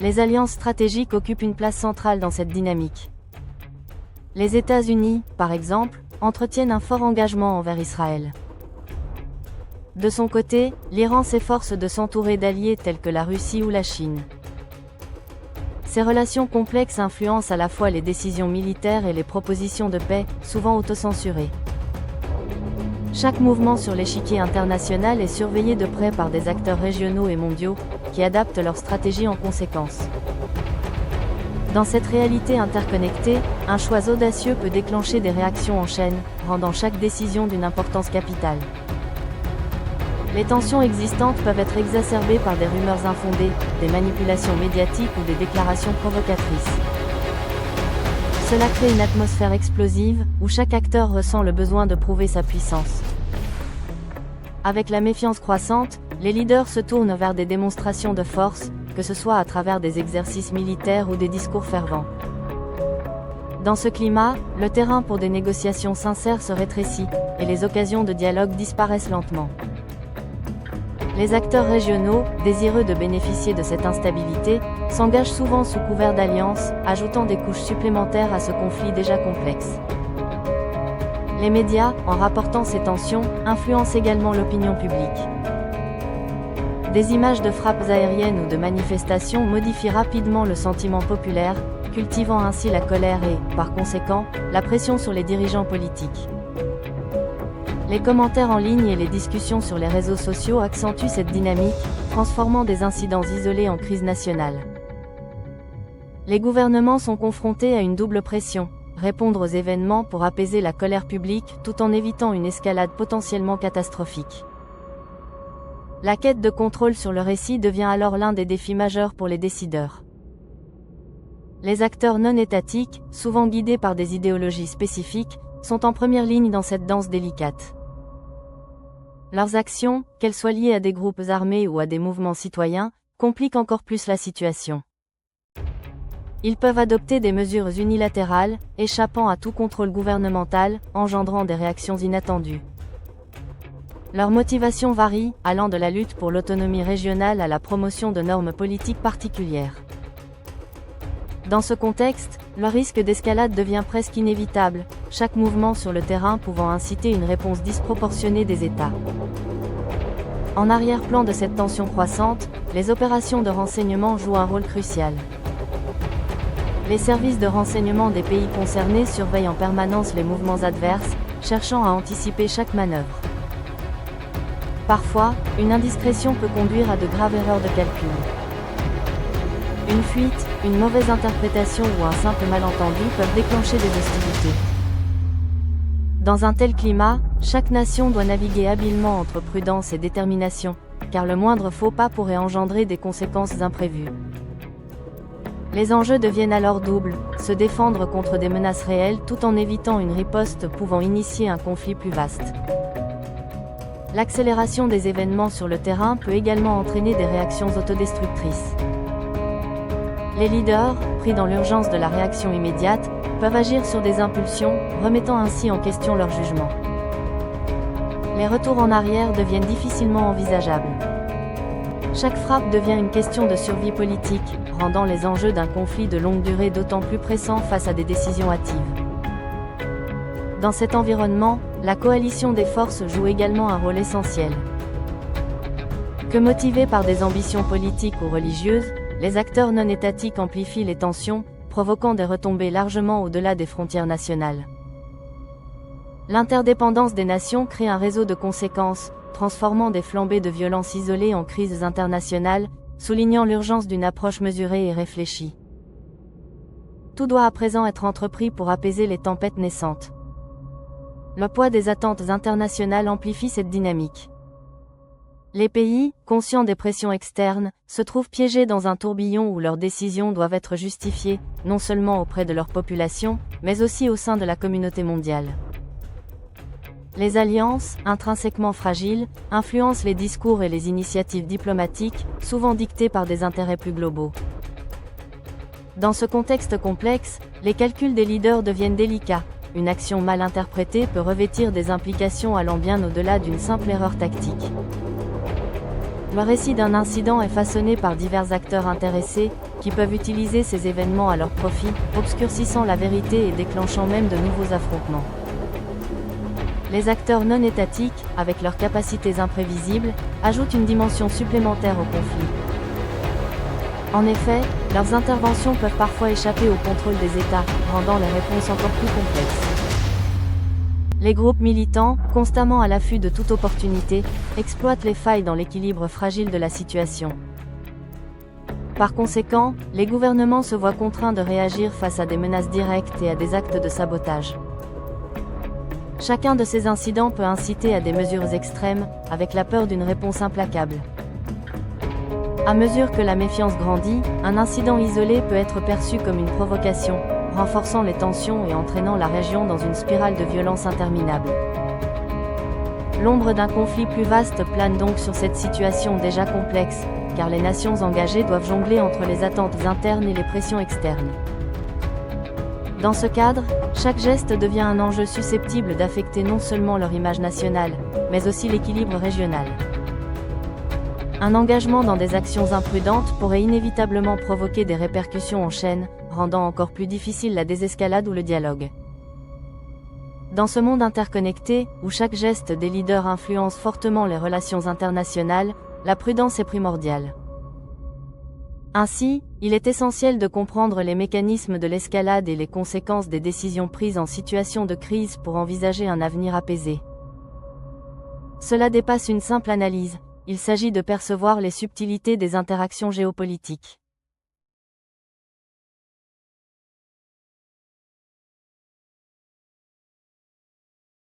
Les alliances stratégiques occupent une place centrale dans cette dynamique. Les États-Unis, par exemple, entretiennent un fort engagement envers Israël. De son côté, l'Iran s'efforce de s'entourer d'alliés tels que la Russie ou la Chine. Ces relations complexes influencent à la fois les décisions militaires et les propositions de paix, souvent autocensurées. Chaque mouvement sur l'échiquier international est surveillé de près par des acteurs régionaux et mondiaux, qui adaptent leur stratégie en conséquence. Dans cette réalité interconnectée, un choix audacieux peut déclencher des réactions en chaîne, rendant chaque décision d'une importance capitale. Les tensions existantes peuvent être exacerbées par des rumeurs infondées, des manipulations médiatiques ou des déclarations provocatrices. Cela crée une atmosphère explosive, où chaque acteur ressent le besoin de prouver sa puissance. Avec la méfiance croissante, les leaders se tournent vers des démonstrations de force, que ce soit à travers des exercices militaires ou des discours fervents. Dans ce climat, le terrain pour des négociations sincères se rétrécit, et les occasions de dialogue disparaissent lentement. Les acteurs régionaux, désireux de bénéficier de cette instabilité, s'engagent souvent sous couvert d'alliances, ajoutant des couches supplémentaires à ce conflit déjà complexe. Les médias, en rapportant ces tensions, influencent également l'opinion publique. Des images de frappes aériennes ou de manifestations modifient rapidement le sentiment populaire, cultivant ainsi la colère et, par conséquent, la pression sur les dirigeants politiques. Les commentaires en ligne et les discussions sur les réseaux sociaux accentuent cette dynamique, transformant des incidents isolés en crise nationale. Les gouvernements sont confrontés à une double pression, répondre aux événements pour apaiser la colère publique tout en évitant une escalade potentiellement catastrophique. La quête de contrôle sur le récit devient alors l'un des défis majeurs pour les décideurs. Les acteurs non étatiques, souvent guidés par des idéologies spécifiques, sont en première ligne dans cette danse délicate. Leurs actions, qu'elles soient liées à des groupes armés ou à des mouvements citoyens, compliquent encore plus la situation. Ils peuvent adopter des mesures unilatérales, échappant à tout contrôle gouvernemental, engendrant des réactions inattendues. Leurs motivations varient, allant de la lutte pour l'autonomie régionale à la promotion de normes politiques particulières. Dans ce contexte, le risque d'escalade devient presque inévitable, chaque mouvement sur le terrain pouvant inciter une réponse disproportionnée des États. En arrière-plan de cette tension croissante, les opérations de renseignement jouent un rôle crucial. Les services de renseignement des pays concernés surveillent en permanence les mouvements adverses, cherchant à anticiper chaque manœuvre. Parfois, une indiscrétion peut conduire à de graves erreurs de calcul. Une fuite, une mauvaise interprétation ou un simple malentendu peuvent déclencher des hostilités. Dans un tel climat, chaque nation doit naviguer habilement entre prudence et détermination, car le moindre faux pas pourrait engendrer des conséquences imprévues. Les enjeux deviennent alors doubles, se défendre contre des menaces réelles tout en évitant une riposte pouvant initier un conflit plus vaste. L'accélération des événements sur le terrain peut également entraîner des réactions autodestructrices. Les leaders, pris dans l'urgence de la réaction immédiate, peuvent agir sur des impulsions, remettant ainsi en question leur jugement. Les retours en arrière deviennent difficilement envisageables. Chaque frappe devient une question de survie politique, rendant les enjeux d'un conflit de longue durée d'autant plus pressants face à des décisions hâtives. Dans cet environnement, la coalition des forces joue également un rôle essentiel. Que motivés par des ambitions politiques ou religieuses, les acteurs non étatiques amplifient les tensions, provoquant des retombées largement au-delà des frontières nationales. L'interdépendance des nations crée un réseau de conséquences, transformant des flambées de violence isolées en crises internationales, soulignant l'urgence d'une approche mesurée et réfléchie. Tout doit à présent être entrepris pour apaiser les tempêtes naissantes. Le poids des attentes internationales amplifie cette dynamique. Les pays, conscients des pressions externes, se trouvent piégés dans un tourbillon où leurs décisions doivent être justifiées, non seulement auprès de leur population, mais aussi au sein de la communauté mondiale. Les alliances, intrinsèquement fragiles, influencent les discours et les initiatives diplomatiques, souvent dictées par des intérêts plus globaux. Dans ce contexte complexe, les calculs des leaders deviennent délicats. Une action mal interprétée peut revêtir des implications allant bien au-delà d'une simple erreur tactique. Le récit d'un incident est façonné par divers acteurs intéressés, qui peuvent utiliser ces événements à leur profit, obscurcissant la vérité et déclenchant même de nouveaux affrontements. Les acteurs non étatiques, avec leurs capacités imprévisibles, ajoutent une dimension supplémentaire au conflit. En effet, leurs interventions peuvent parfois échapper au contrôle des États, rendant les réponses encore plus complexes. Les groupes militants, constamment à l'affût de toute opportunité, exploitent les failles dans l'équilibre fragile de la situation. Par conséquent, les gouvernements se voient contraints de réagir face à des menaces directes et à des actes de sabotage. Chacun de ces incidents peut inciter à des mesures extrêmes, avec la peur d'une réponse implacable. À mesure que la méfiance grandit, un incident isolé peut être perçu comme une provocation, renforçant les tensions et entraînant la région dans une spirale de violence interminable. L'ombre d'un conflit plus vaste plane donc sur cette situation déjà complexe, car les nations engagées doivent jongler entre les attentes internes et les pressions externes. Dans ce cadre, chaque geste devient un enjeu susceptible d'affecter non seulement leur image nationale, mais aussi l'équilibre régional. Un engagement dans des actions imprudentes pourrait inévitablement provoquer des répercussions en chaîne, rendant encore plus difficile la désescalade ou le dialogue. Dans ce monde interconnecté, où chaque geste des leaders influence fortement les relations internationales, la prudence est primordiale. Ainsi, il est essentiel de comprendre les mécanismes de l'escalade et les conséquences des décisions prises en situation de crise pour envisager un avenir apaisé. Cela dépasse une simple analyse, il s'agit de percevoir les subtilités des interactions géopolitiques.